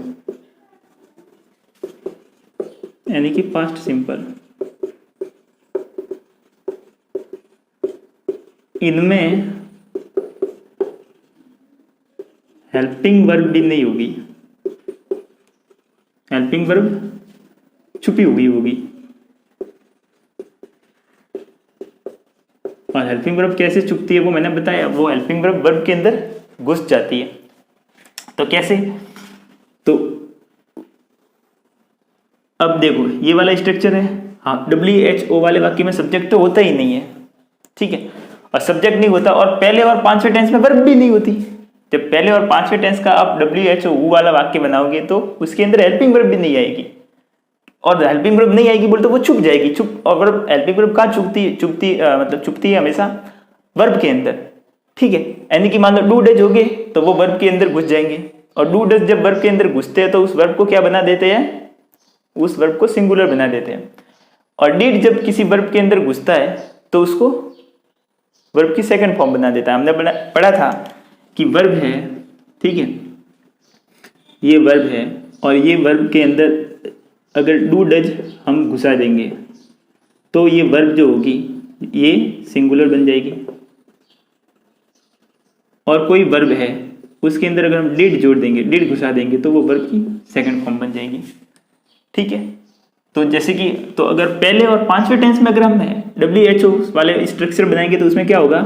यानी कि पास्ट सिंपल, इनमें हेल्पिंग वर्ब भी नहीं होगी, हेल्पिंग वर्ब छुपी हुई होगी। और हेल्पिंग वर्ब कैसे छुपती है वो मैंने बताया, वो हेल्पिंग वर्ब के अंदर घुस जाती है। तो कैसे, तो अब देखो ये वाला स्ट्रक्चर है, हाँ WHO वाले वाक्य में सब्जेक्ट तो होता ही नहीं है। ठीक है, और सब्जेक्ट नहीं होता और पहले और पांचवें टेंस में वर्ब भी नहीं होती। जब पहले और पांचवें टेंस का आप WHO वाला वाक्य बनाओगे तो उसके अंदर हेल्पिंग वर्ब भी नहीं आएगी, और हेल्पिंग वर्ब नहीं आएगी बोलते तो वो छुप जाएगी। छुप और वर्ब, हेल्पिंग वर्ब कहाँ मतलब छुपती है हमेशा वर्ब के अंदर। ठीक है, यानी कि मान लो डू डज हो गए तो वो वर्ब के अंदर घुस जाएंगे, और डू डज जब वर्ब के अंदर घुसते हैं तो उस वर्ब को क्या बना देते हैं, उस वर्ब को सिंगुलर बना देते हैं। और डिड जब किसी वर्ब के अंदर घुसता है तो उसको वर्ब की सेकंड फॉर्म बना देता है। हमने पढ़ा था कि वर्ब है, ठीक है, ये वर्ब है और ये वर्ब के अंदर अगर डू डज हम घुसा देंगे तो ये वर्ब जो होगी ये सिंगुलर बन जाएगी। और कोई वर्ब है उसके अंदर अगर हम डिड जोड़ देंगे, डिड घुसा देंगे तो वो वर्ब की सेकंड फॉर्म बन जाएगी। ठीक है, तो जैसे कि तो अगर पहले और पांचवें टेंस में अगर हम WHO वाले स्ट्रक्चर बनाएंगे तो उसमें क्या होगा,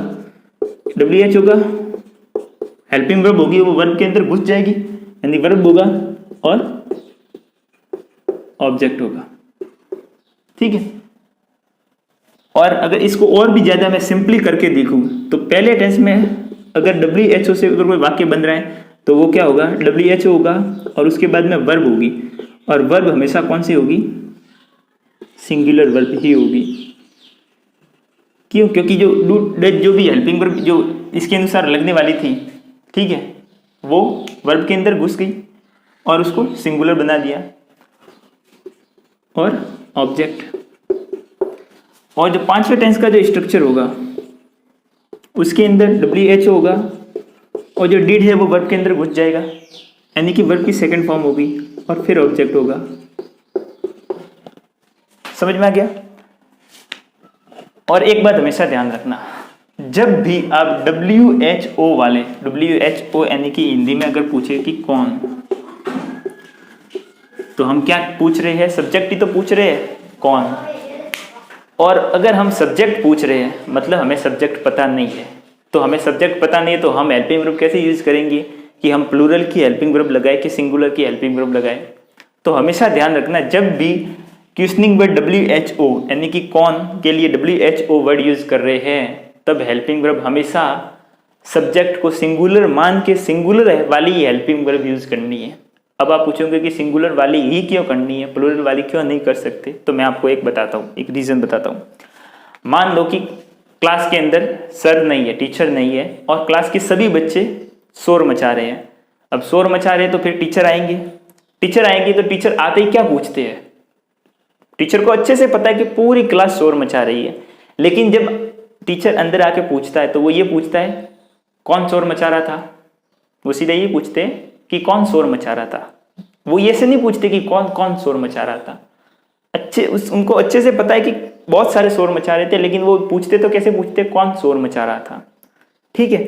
WHO होगा, हेल्पिंग वर्ब होगी वो वर्ब के अंदर घुस जाएगी, यानी वर्ब होगा और ऑब्जेक्ट होगा। ठीक है, और अगर इसको और भी ज्यादा मैं सिंपली करके देखूं तो पहले टेंस में अगर WHO से अगर कोई वाक्य बन रहा है तो वो क्या होगा, WHO होगा और उसके बाद में वर्ब होगी, और वर्ब हमेशा कौन सी होगी, सिंगुलर वर्ब ही होगी। क्यों, क्योंकि जो डू डज जो भी हेल्पिंग वर्ब जो इसके अनुसार लगने वाली थी, ठीक है, वो वर्ब के अंदर घुस गई और उसको सिंगुलर बना दिया और ऑब्जेक्ट। और जो पांचवें टेंस का जो स्ट्रक्चर होगा उसके अंदर WHO होगा और जो डिड है वो वर्ब के अंदर घुस जाएगा, यानी कि वर्ब की सेकंड फॉर्म होगी और फिर ऑब्जेक्ट होगा। समझ में आ गया। और एक बात हमेशा ध्यान रखना, जब भी आप WHO वाले, WHO यानी कि हिंदी में अगर पूछे कि कौन, तो हम क्या पूछ रहे हैं, सब्जेक्ट ही तो पूछ रहे हैं कौन। और अगर हम सब्जेक्ट पूछ रहे हैं मतलब हमें सब्जेक्ट पता नहीं है, तो हमें सब्जेक्ट पता नहीं है तो हम हेल्पिंग वर्ब कैसे यूज करेंगे कि हम प्लूरल की हेल्पिंग वर्ब लगाए कि सिंगुलर की हेल्पिंग वर्ब लगाए। तो हमेशा ध्यान रखना, जब भी क्वेश्चनिंग वर्ड WHO यानी कि कौन के लिए WHO वर्ड यूज कर रहे हैं तब हेल्पिंग वर्ब हमेशा सब्जेक्ट को सिंगुलर मान के सिंगुलर वाली हेल्पिंग वर्ब यूज करनी है। अब आप पूछोगे कि सिंगुलर वाली ही क्यों करनी है, प्लूरल वाली क्यों नहीं कर सकते, तो मैं आपको एक बताता हूँ, एक रीजन बताता हूँ। मान लो कि क्लास के अंदर सर नहीं है, टीचर नहीं है और क्लास के सभी बच्चे शोर मचा रहे हैं। अब शोर मचा रहे हैं तो फिर टीचर आएंगे, तो टीचर आते ही क्या पूछते हैं, टीचर को अच्छे से पता है कि पूरी क्लास शोर मचा रही है, लेकिन जब टीचर अंदर आके पूछता है तो वो ये पूछता है कौन शोर मचा रहा था, वो सीधे ये पूछते हैं कि कौन शोर मचा रहा था। वो ये से नहीं पूछते कि कौन कौन शोर मचा रहा था, उनको अच्छे से पता है कि बहुत सारे शोर मचा रहे थे, लेकिन वो पूछते तो कैसे पूछते, कौन शोर मचा रहा था। ठीक है,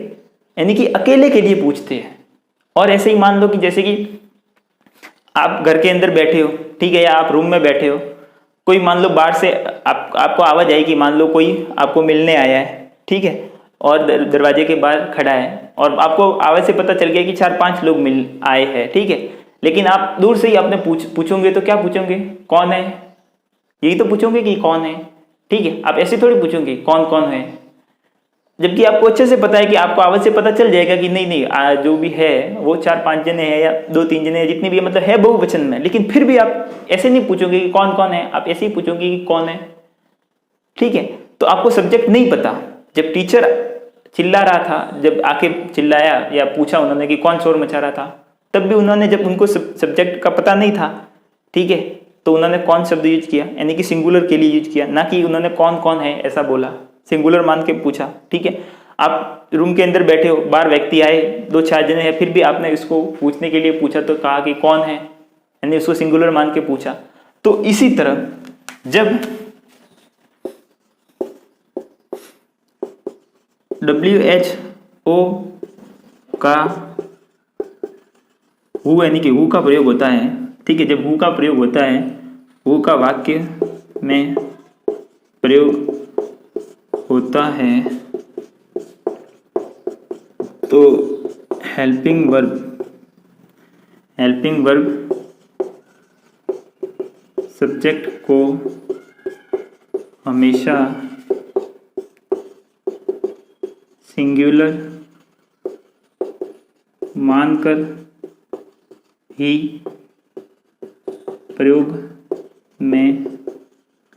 यानी कि अकेले के लिए पूछते हैं। और ऐसे ही मान लो कि जैसे कि आप घर के अंदर बैठे हो, ठीक है, या आप रूम में बैठे हो, कोई मान लो बाहर से आपको आवाज आई कि मान लो कोई आपको मिलने आया है, ठीक है, और दरवाजे के बाहर खड़ा है और आपको आवाज से पता चल गया कि 4-5 लोग मिल आए हैं, ठीक है, लेकिन आप दूर से ही आपने पूछोगे तो क्या पूछोगे, कौन है, यही तो पूछोगे कि कौन है। ठीक है, आप ऐसे थोड़ी पूछोगे कौन कौन है, जबकि आपको अच्छे से पता है कि आपको आवाज से पता चल जाएगा कि नहीं नहीं जो भी है वो 4-5 जने हैं या 2-3 जने हैं, जितनी भी है, मतलब है बहुवचन में। लेकिन फिर भी आप ऐसे नहीं पूछोगे कि कौन कौन है, आप ऐसे ही पूछोगे कि कौन है। ठीक है, तो आपको सब्जेक्ट नहीं पता। जब टीचर चिल्ला रहा था, जब आके चिल्लाया या पूछा उन्होंने कि कौन शोर मचा रहा था, तब भी उन्होंने, जब उनको सब्जेक्ट का पता नहीं था, ठीक है, तो उन्होंने कौन शब्द यूज किया, यानी कि सिंगुलर के लिए यूज किया, ना कि उन्होंने कौन कौन है ऐसा बोला, सिंगुलर मान के पूछा। ठीक है, आप रूम के अंदर बैठे हो, बाहर व्यक्ति आए 2-4 जने हैं, फिर भी आपने इसको पूछने के लिए पूछा तो कहा कि कौन है, यानी उसको सिंगुलर मान के पूछा। तो इसी तरह जब WHO का हु यानी कि हु का प्रयोग होता है, ठीक है, जब हु का प्रयोग होता है, हु का वाक्य में प्रयोग होता है, तो हेल्पिंग वर्ब सब्जेक्ट को हमेशा सिंगुलर मानकर ही प्रयोग में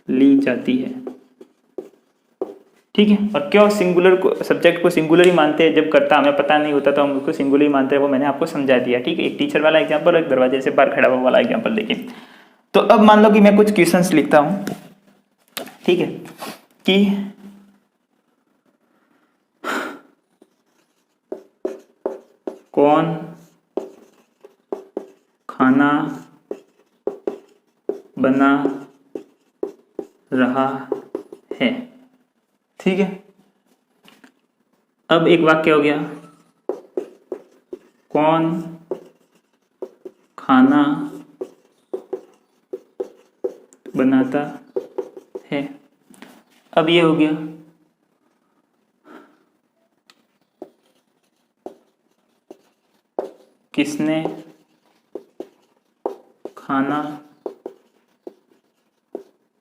ली जाती है। ठीक है, और क्यों सिंगुलर को, सब्जेक्ट को सिंगुलर ही मानते हैं, जब करता हमें पता नहीं होता तो हम उसको सिंगुलर ही मानते हैं, वो मैंने आपको समझा दिया। ठीक है, एक टीचर वाला एग्जांपल, एक दरवाजे से बाहर खड़ा हुआ वाला एग्जांपल देखिए। तो अब मान लो कि मैं कुछ क्वेश्चंस लिखता हूं, ठीक है, कि कौन खाना बना रहा है। ठीक है, अब एक वाक्य हो गया, कौन खाना बनाता है। अब ये हो गया, किसने खाना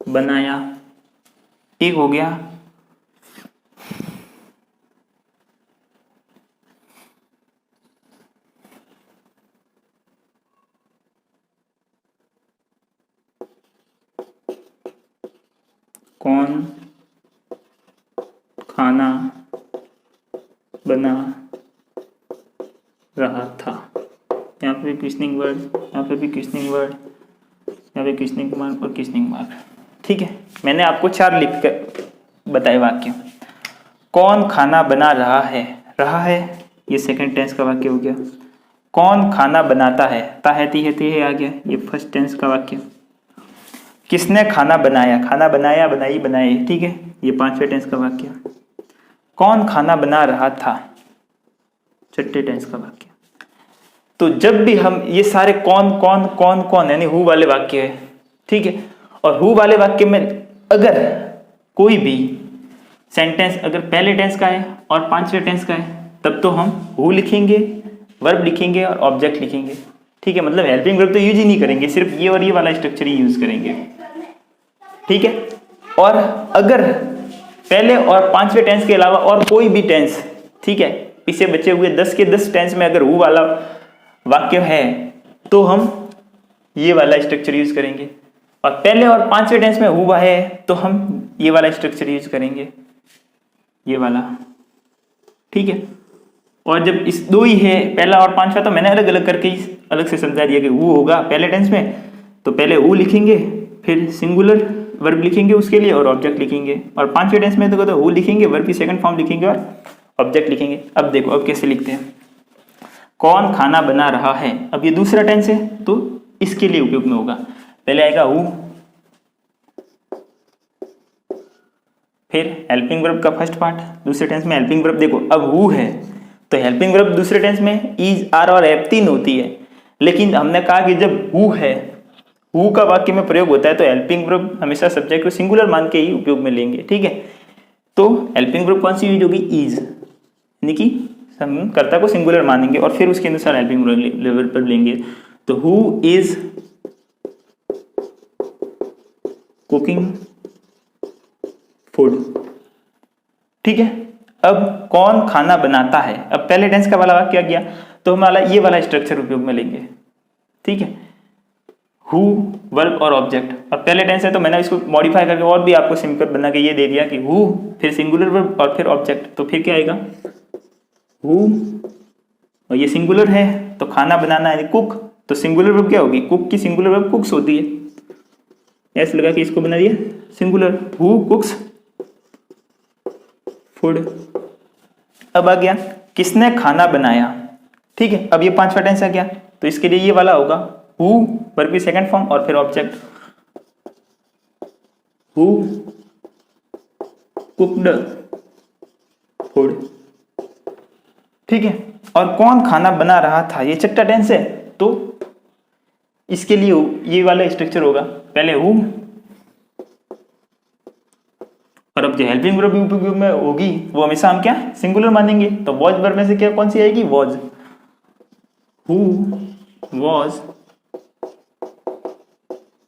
बनाया। एक हो गया, कौन खाना बना रहा था। यहाँ पे भी क्वेश्चनिंग वर्ड, यहाँ पे भी क्वेश्चनिंग वर्ड, यहाँ पे क्वेश्चनिंग मार्क और क्वेश्चनिंग मार्क। ठीक है, मैंने आपको 4 लिख कर बताए वाक्य। कौन खाना बना रहा है, ये सेकंड टेंस का वाक्य हो गया। कौन खाना बनाता है, ता है ती है ते है आ गया, ये फर्स्ट टेंस का वाक्य। किसने खाना बनाया बनाई बनाए, ठीक है, ये 5वें टेंस का वाक्य। कौन खाना बना रहा था, 6ठे टेंस का वाक्य। तो जब भी हम ये सारे कौन कौन कौन कौन यानी हु वाले वाक्य है, ठीक है, और हु वाले वाक्य में अगर कोई भी सेंटेंस अगर पहले टेंस का है और 5वें टेंस का है, तब तो हम हु लिखेंगे, वर्ब लिखेंगे और ऑब्जेक्ट लिखेंगे। ठीक है, मतलब हेल्पिंग वर्ब तो यूज ही नहीं करेंगे, सिर्फ ये और ये वाला स्ट्रक्चर ही यूज करेंगे। ठीक है, और अगर पहले और 5वें टेंस के अलावा और कोई भी टेंस, ठीक है, पीछे बचे हुए 10 के 10 टेंस में अगर हु वाला वाक्य है तो हम ये वाला स्ट्रक्चर यूज करेंगे, और पहले और 5वें टेंस में हु है तो हम ये वाला स्ट्रक्चर यूज करेंगे, ये वाला। ठीक है, और जब इस 2 ही है, पहला और 5वां, तो मैंने अलग अलग करके अलग से समझा दिया कि हु होगा पहले टेंस में, तो पहले हु लिखेंगे, फिर सिंगुलर वर्ब लिखेंगे उसके लिए और ऑब्जेक्ट लिखेंगे, और 5वें टेंस में तो हु लिखेंगे, वर्ब की सेकंड फॉर्म लिखेंगे और ऑब्जेक्ट लिखेंगे। अब देखो अब कैसे लिखते हैं, कौन खाना बना रहा है। अब ये दूसरा टेंस है तो इसके लिए उपयोग में होगा, पहले आएगा हु, फिर हेल्पिंग वर्ब का फर्स्ट पार्ट, दूसरे टेंस में हेल्पिंग वर्ब। देखो अब हु है तो हेल्पिंग वर्ब दूसरे टेंस में इज, आर और हैव 3 होती है, लेकिन हमने कहा कि जब हु है, हु का वाक्य में प्रयोग होता है तो हेल्पिंग वर्ब हमेशा सब्जेक्ट को सिंगुलर मान के ही उपयोग में लेंगे। ठीक है, तो हेल्पिंग वर्ब कौन सी यूज होगी, इज, यानी कि हम कर्ता को सिंगुलर मानेंगे और फिर उसके अनुसार हेल्पिंग वर्ब पर लेंगे। तो हु इज कुकिंग फूड। ठीक है, अब कौन खाना बनाता है, अब पहले टेंस का वाला वाक्य क्या गया, तो हमारा ये वाला स्ट्रक्चर उपयोग में लेंगे, ठीक है, हु वर्ब और ऑब्जेक्ट। और पहले टेंस है तो मैंने इसको मॉडिफाई करके और भी आपको सिंपल बना के ये दे दिया कि हु फिर सिंगुलर वर्ब और फिर ऑब्जेक्ट, तो फिर क्या आएगा, हु और ये सिंगुलर है तो खाना बनाना है कुक, तो सिंगुलर वर्ब क्या होगी, कुक की सिंगुलर वर्ब कुक्स होती है, ऐसे लगा कि इसको बना दिया सिंगुलर, हु कुक्स फूड। अब आ गया किसने खाना बनाया, ठीक है, अब ये पांचवा टेंस आ गया तो इसके लिए ये वाला होगा हु वर्ब की सेकंड फॉर्म और फिर ऑब्जेक्ट, हु कुक्ड फूड, ठीक है। और कौन खाना बना रहा था, ये छठा टेंस है तो इसके लिए ये वाला स्ट्रक्चर होगा, पहले हु और अब जो हेल्पिंग वर्ब उपयोग में होगी वो हमेशा हम क्या सिंगुलर मानेंगे, तो वॉज वर्ब में से क्या कौन सी आएगी, was, who was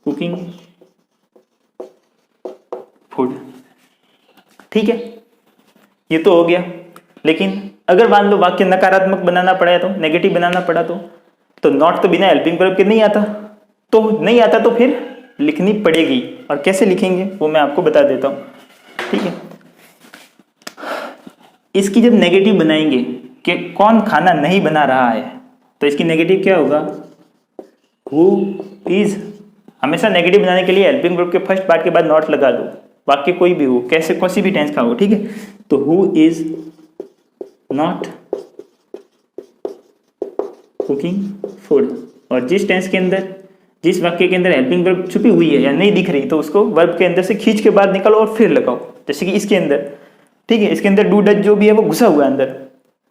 cooking food, ठीक है, ये तो हो गया। लेकिन अगर मान लो वाक्य नकारात्मक बनाना पड़ा तो नेगेटिव बनाना पड़ा तो नॉट तो बिना हेल्पिंग वर्ब के नहीं आता, तो फिर लिखनी पड़ेगी, और कैसे लिखेंगे वो मैं आपको बता देता हूं, ठीक है। इसकी जब नेगेटिव बनाएंगे कि कौन खाना नहीं बना रहा है, तो इसकी नेगेटिव क्या होगा, हु इज, हमेशा नेगेटिव बनाने के लिए हेल्पिंग वर्ब के फर्स्ट पार्ट के बाद नॉट लगा दो, वाक्य कोई भी हो, कैसे कोई भी टेंस का हो, ठीक है। तो who is not cooking food, और जिस टेंस के अंदर, जिस वाक्य के अंदर हेल्पिंग वर्ब छुपी हुई है या नहीं दिख रही, तो उसको वर्ब के अंदर से खींच के बाद निकालो और फिर लगाओ, जैसे कि इसके अंदर, ठीक है, इसके अंदर डू डज जो भी है वो घुसा हुआ है अंदर,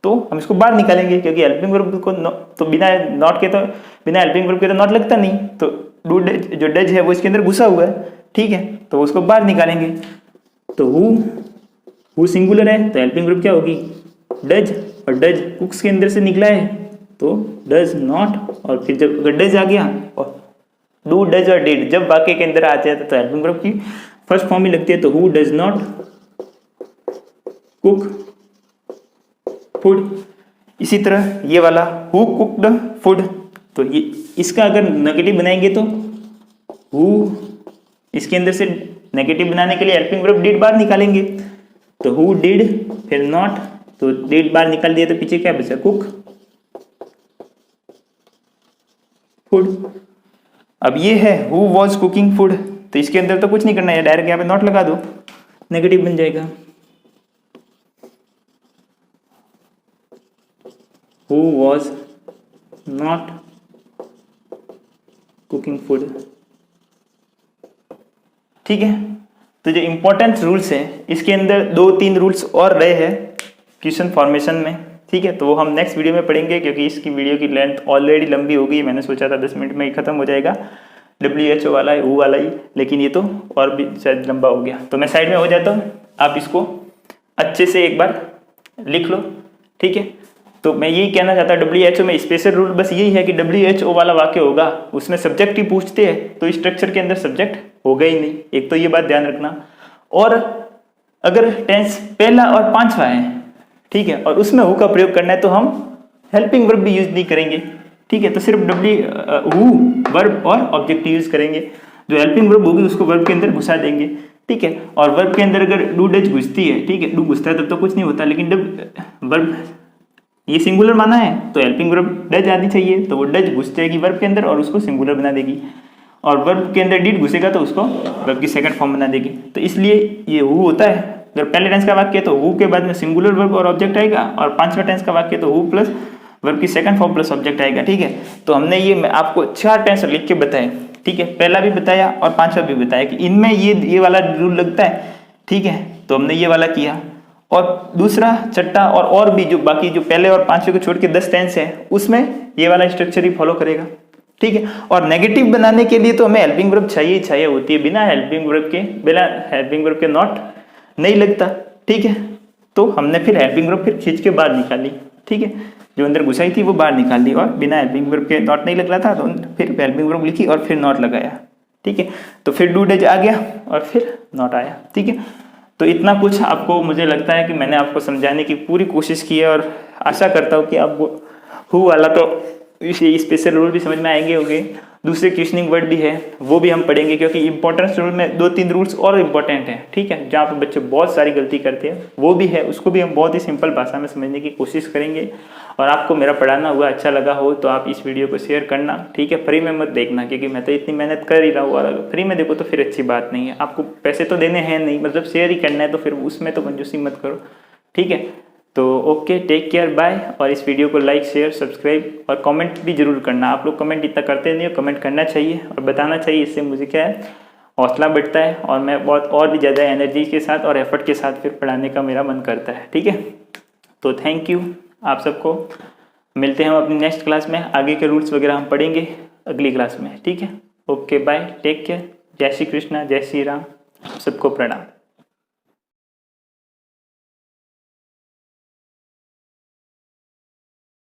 तो हम इसको बाहर निकालेंगे क्योंकि हेल्पिंग वर्ब को तो बिना नॉट के, तो बिना हेल्पिंग वर्ब के तो नॉट लगता नहीं, तो डू डज जो डज है वो इसके अंदर घुसा हुआ है, ठीक है, तो उसको बाहर निकालेंगे। तो हु सिंगुलर है तो हेल्पिंग वर्ब क्या होगी, डज, और डज कुक्स के अंदर से निकला है तो डज नॉट, और फिर जब अगर डज आ गया और डू डज और डिड जब वाक्य के अंदर आ जाता है तो हेल्पिंग वर्ब की फर्स्ट फॉर्म ही लगती है, तो who does not cook food. इसी तरह ये वाला हु कुक्ड फूड, तो ये इसका अगर नेगेटिव बनाएंगे तो हु, इसके अंदर से नेगेटिव बनाने के लिए हेल्पिंग वर्ब डिड बार निकालेंगे, तो हु डिड फिर नॉट, तो डिड बार निकाल दिया तो पीछे क्या बचा, कुक फूड। अब ये है हु वॉज कुकिंग फूड, तो इसके अंदर तो कुछ नहीं करना है, डायरेक्ट यहाँ पे नॉट लगा दो, नेगेटिव बन जाएगा, who was not cooking food, ठीक है। तो जो इंपॉर्टेंट रूल्स हैं इसके अंदर 2-3 रूल्स और रहे हैं क्वेश्चन फॉर्मेशन में, ठीक है, तो वो हम नेक्स्ट वीडियो में पढ़ेंगे क्योंकि इसकी वीडियो की लेंथ ऑलरेडी लंबी हो गई, मैंने सोचा था 10 मिनट में ही खत्म हो जाएगा, WHO वाला है, हु वाला ही, लेकिन ये तो और भी शायद लंबा हो गया, तो मैं साइड में हो जाता हूँ, आप इसको अच्छे से एक बार लिख लो, ठीक है। तो मैं यही कहना चाहता हूँ WHO में स्पेशल रूल बस यही है कि WHO वाला वाक्य होगा उसमें सब्जेक्ट ही पूछते हैं, तो स्ट्रक्चर के अंदर सब्जेक्ट होगा ही नहीं, एक तो ये बात ध्यान रखना। और अगर टेंस पहला और पांचवा है, ठीक है, और उसमें हु का प्रयोग करना है तो हम हेल्पिंग वर्ब भी यूज नहीं करेंगे, ठीक है, तो सिर्फ हु वर्ब और ऑब्जेक्ट यूज करेंगे, जो हेल्पिंग वर्ब होगी उसको वर्ब के अंदर घुसा देंगे, ठीक है। और वर्ब के अंदर अगर डू डज घुसती है, ठीक है, डू घुसता है तब तो कुछ नहीं होता, लेकिन जब वर्ब ये सिंगुलर माना है तो हेल्पिंग वर्ब डज आनी चाहिए, तो वो डज घुस जाएगी वर्ब के अंदर और उसको सिंगुलर बना देगी, और वर्ब के अंदर डिड घुसेगा तो उसको वर्ब की सेकंड फॉर्म बना देगी। तो इसलिए ये हु होता है, अगर पहले टेंस का वाक्य है तो हु के बाद में सिंगुलर वर्ब और ऑब्जेक्ट आएगा, और पांचवा टेंस का वाक्य तो हु प्लस वर्ब की सेकंड फॉर्म प्लस ऑब्जेक्ट आएगा, ठीक है। तो हमने ये आपको 4 टेंस लिख के बताए, ठीक है, पहला भी बताया और पांचवा भी बताया कि इनमें ये वाला रूल लगता है, ठीक है, तो हमने ये वाला किया। और दूसरा, छठा और भी जो बाकी जो पहले और पांचवे को छोड़ के 10 टेंस है उसमें ये वाला स्ट्रक्चर ही फॉलो करेगा, ठीक है। और नेगेटिव बनाने के लिए तो हमें हेल्पिंग वर्ब चाहिए होती है, बिना हेल्पिंग वर्ब के नॉट नहीं लगता, ठीक है। तो हमने फिर हेल्पिंग वर्ब फिर खींच के बाहर निकाली, ठीक है, जो अंदर घुसाई थी वो बाहर निकाल दी, और बिना हेल्पिंग वर्ब के नॉट नहीं लग रहा था तो फिर हेल्पिंग वर्ब लिखी और फिर नॉट लगाया, ठीक है। तो फिर डू डज आ गया और फिर नॉट आया, ठीक है। तो इतना कुछ आपको मुझे लगता है कि मैंने आपको समझाने की पूरी कोशिश की है, और आशा करता हूँ कि आप हु वाला तो स्पेशल रूल भी समझ में आएंगे होंगे। दूसरे क्वेश्चनिंग वर्ड भी है वो भी हम पढ़ेंगे, क्योंकि इंपॉर्टेंस रूल में 2-3 रूल्स और इम्पोर्टेंट हैं, ठीक है, जहाँ पे बच्चे बहुत सारी गलती करते हैं वो भी है, उसको भी हम बहुत ही सिंपल भाषा में समझने की कोशिश करेंगे। और आपको मेरा पढ़ाना हुआ अच्छा लगा हो तो आप इस वीडियो को शेयर करना, ठीक है। फ्री में मत देखना, क्योंकि मैं तो इतनी मेहनत कर ही रहा हूँ, और अगर फ्री में देखो तो फिर अच्छी बात नहीं है। आपको पैसे तो देने हैं नहीं, मतलब शेयर ही करना है, तो फिर उसमें तो कंजूसी मत करो, ठीक है। तो ओके, टेक केयर, बाय। और इस वीडियो को लाइक, शेयर, सब्सक्राइब और कमेंट भी जरूर करना। आप लोग कमेंट इतना करते नहीं हो, कमेंट करना चाहिए और बताना चाहिए, इससे मुझे क्या है, हौसला बढ़ता है और मैं बहुत और भी ज़्यादा एनर्जी के साथ और एफर्ट के साथ फिर पढ़ाने का मेरा मन करता है, ठीक है। तो थैंक यू आप सबको, मिलते हैं हम अपनी नेक्स्ट क्लास में। आगे के रूल्स वगैरह हम पढ़ेंगे अगली क्लास में, ठीक है। ओके, बाय, टेक केयर, जय श्री कृष्णा, जय श्री राम, सबको प्रणाम।